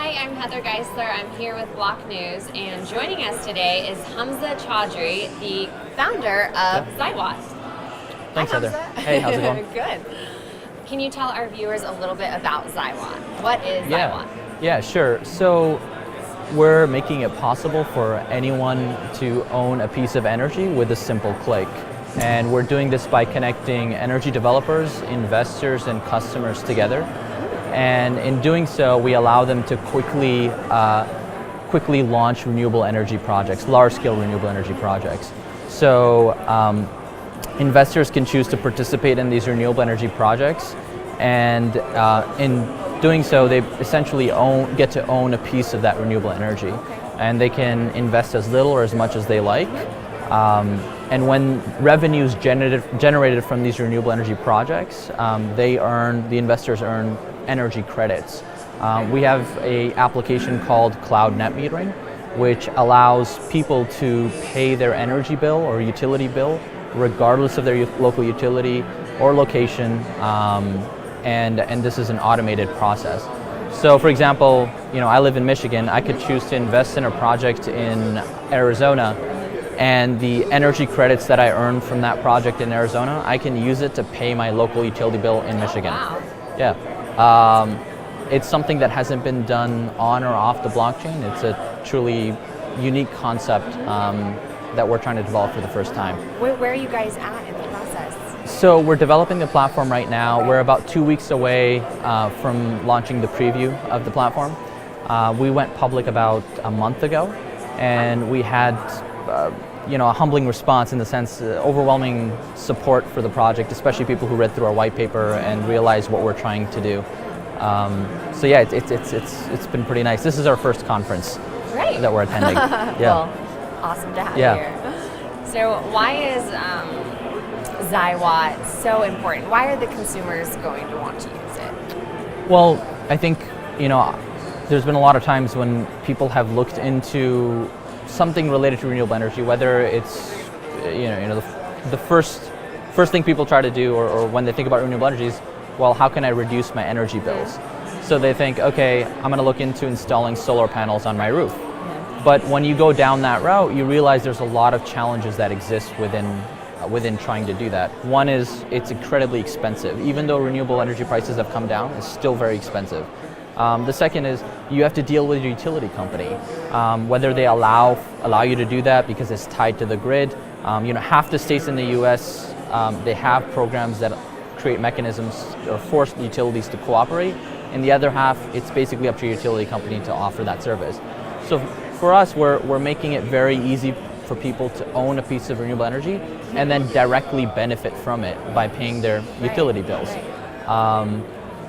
Hi, I'm Heather Geisler. I'm here with Block News, and joining us today is Hamza Choudhry, the founder of Xiwatt. Thanks, Hi, Heather. Hamza. Hey, how's it going? Good. Can you tell our viewers a little bit about Xiwatt? What is Xiwatt? Yeah, sure. So we're making it possible for anyone to own a piece of energy with a simple click. And we're doing this by connecting energy developers, investors, and customers together. And in doing so, we allow them to quickly launch renewable energy projects, large-scale renewable energy projects. So investors can choose to participate in these renewable energy projects, and in doing so, they essentially get to own a piece of that renewable energy. And they can invest as little or as much as they like. And when revenues generated from these renewable energy projects, the investors earn energy credits. We have an application called Cloud Net Metering, which allows people to pay their energy bill or utility bill regardless of their local utility or location, and this is an automated process. So for example, I live in Michigan. I could choose to invest in a project in Arizona, and the energy credits that I earn from that project in Arizona, I can use it to pay my local utility bill in Michigan. Wow. Yeah. It's something that hasn't been done on or off the blockchain. It's a truly unique concept that we're trying to develop for the first time. Where are you guys at in the process? So we're developing the platform right now. We're about 2 weeks away from launching the preview of the platform. We went public about a month ago, and we had a humbling response in the sense, overwhelming support for the project, especially people who read through our white paper and realized what we're trying to do. So yeah, it's been pretty nice. This is our first conference that we're attending. Yeah. Well, awesome to have you here. So why is Xiwatt so important? Why are the consumers going to want to use it? Well, I think there's been a lot of times when people have looked into something related to renewable energy, whether it's the first thing people try to do, or when they think about renewable energy is, well, how can I reduce my energy bills? So they think, okay, I'm going to look into installing solar panels on my roof. But when you go down that route, you realize there's a lot of challenges that exist within trying to do that. One is it's incredibly expensive. Even though renewable energy prices have come down, it's still very expensive. The second is you have to deal with your utility company, whether they allow you to do that because it's tied to the grid. Half the states in the U.S. They have programs that create mechanisms or force utilities to cooperate. In the other half, it's basically up to your utility company to offer that service. So for us, we're making it very easy for people to own a piece of renewable energy and then directly benefit from it by paying their utility bills.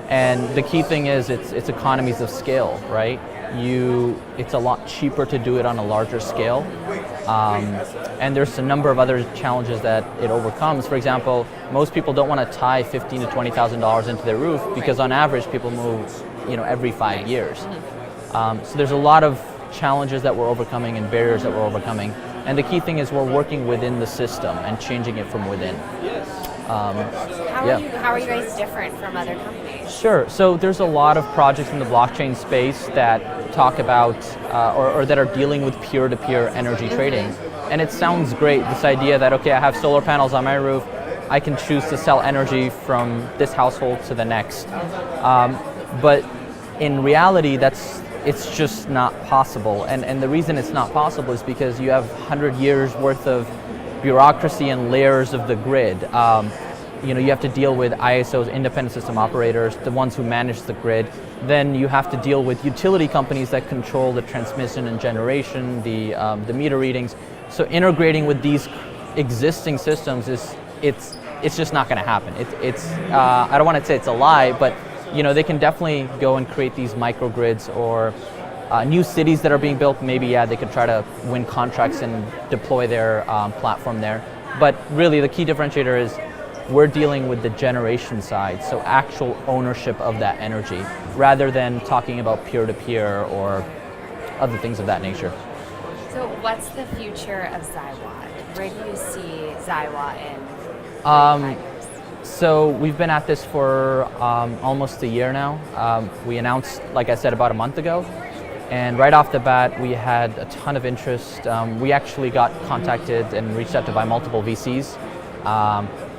And the key thing is it's economies of scale, right? It's a lot cheaper to do it on a larger scale. And there's a number of other challenges that it overcomes. For example, most people don't want to tie $15,000 to $20,000 into their roof because on average people move, every 5 years. So there's a lot of challenges that we're overcoming and barriers that we're overcoming. And the key thing is we're working within the system and changing it from within. How are you guys different from other companies? Sure. So there's a lot of projects in the blockchain space that talk about or that are dealing with peer-to-peer energy trading. And it sounds great, this idea that, okay, I have solar panels on my roof, I can choose to sell energy from this household to the next. But in reality, it's just not possible. And the reason it's not possible is because you have 100 years worth of bureaucracy and layers of the grid. You have to deal with ISOs, independent system operators, the ones who manage the grid. Then you have to deal with utility companies that control the transmission and generation, the meter readings. So integrating with these existing systems it's just not going to happen. I don't want to say it's a lie, but they can definitely go and create these microgrids or new cities that are being built. Maybe they could try to win contracts and deploy their platform there. But really the key differentiator is we're dealing with the generation side, so actual ownership of that energy, rather than talking about peer-to-peer or other things of that nature. So what's the future of Xiwatt? Where do you see Xiwatt in 5 years? So we've been at this for almost a year now. We announced, like I said, about a month ago. And right off the bat, we had a ton of interest. We actually got contacted and reached out to by multiple VCs.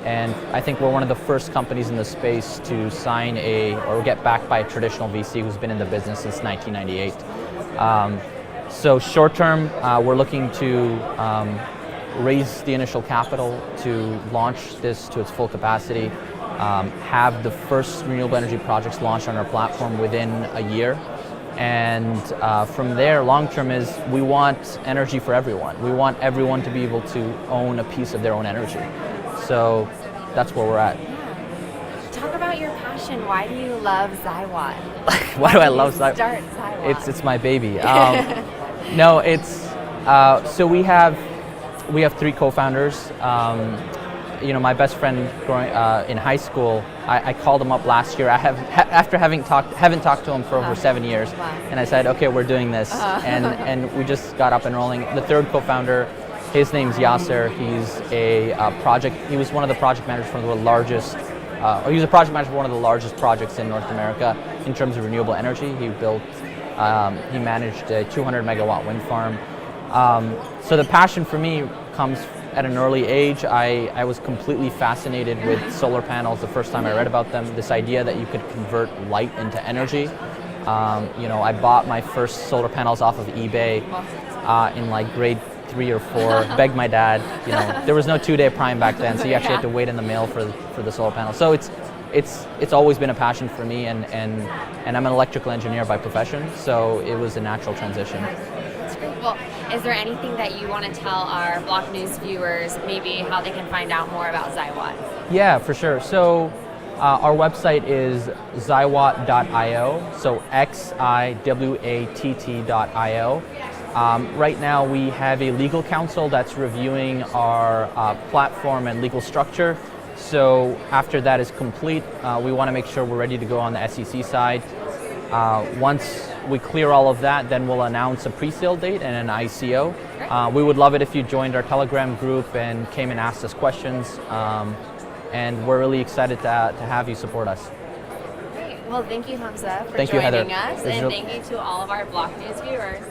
And I think we're one of the first companies in the space to sign or get backed by a traditional VC who's been in the business since 1998. So short term, we're looking to raise the initial capital to launch this to its full capacity, have the first renewable energy projects launched on our platform within a year. And from there, long term is we want energy for everyone. We want everyone to be able to own a piece of their own energy. So that's where we're at. Yeah. Talk about your passion. Why do you love Xiwatt? Why do I love Xiwatt? Start Xiwatt. It's my baby. No, it's so we have 3 co-founders. My best friend growing in high school, I called him up last year. After haven't talked to him for over 7 years, Wow. and I said, okay, we're doing this, and we just got up and rolling. The third co-founder, his name's Yasser. He's He was one of the project managers for the largest. He was a project manager for one of the largest projects in North America in terms of renewable energy. He managed a 200 megawatt wind farm. So the passion for me comes at an early age. I was completely fascinated with solar panels the first time I read about them. This idea that you could convert light into energy. I bought my first solar panels off of eBay in like grade 3 or 4. Begged my dad. There was no 2-day prime back then, so you actually had to wait in the mail for the solar panel. So it's always been a passion for me, and I'm an electrical engineer by profession, so it was a natural transition. That's great. Well, is there anything that you want to tell our Block News viewers, maybe how they can find out more about Xiwatt? Yeah, for sure. So our website is xiwatt.io, so xiwatt.io. Right now we have a legal counsel that's reviewing our platform and legal structure. So after that is complete, we want to make sure we're ready to go on the SEC side. Once we clear all of that, then we'll announce a pre-sale date and an ICO. We would love it if you joined our Telegram group and came and asked us questions. And we're really excited to have you support us. Great. Well, thank you, Hamza, for Thank you, Heather. joining us, and thank you to all of our Block News viewers.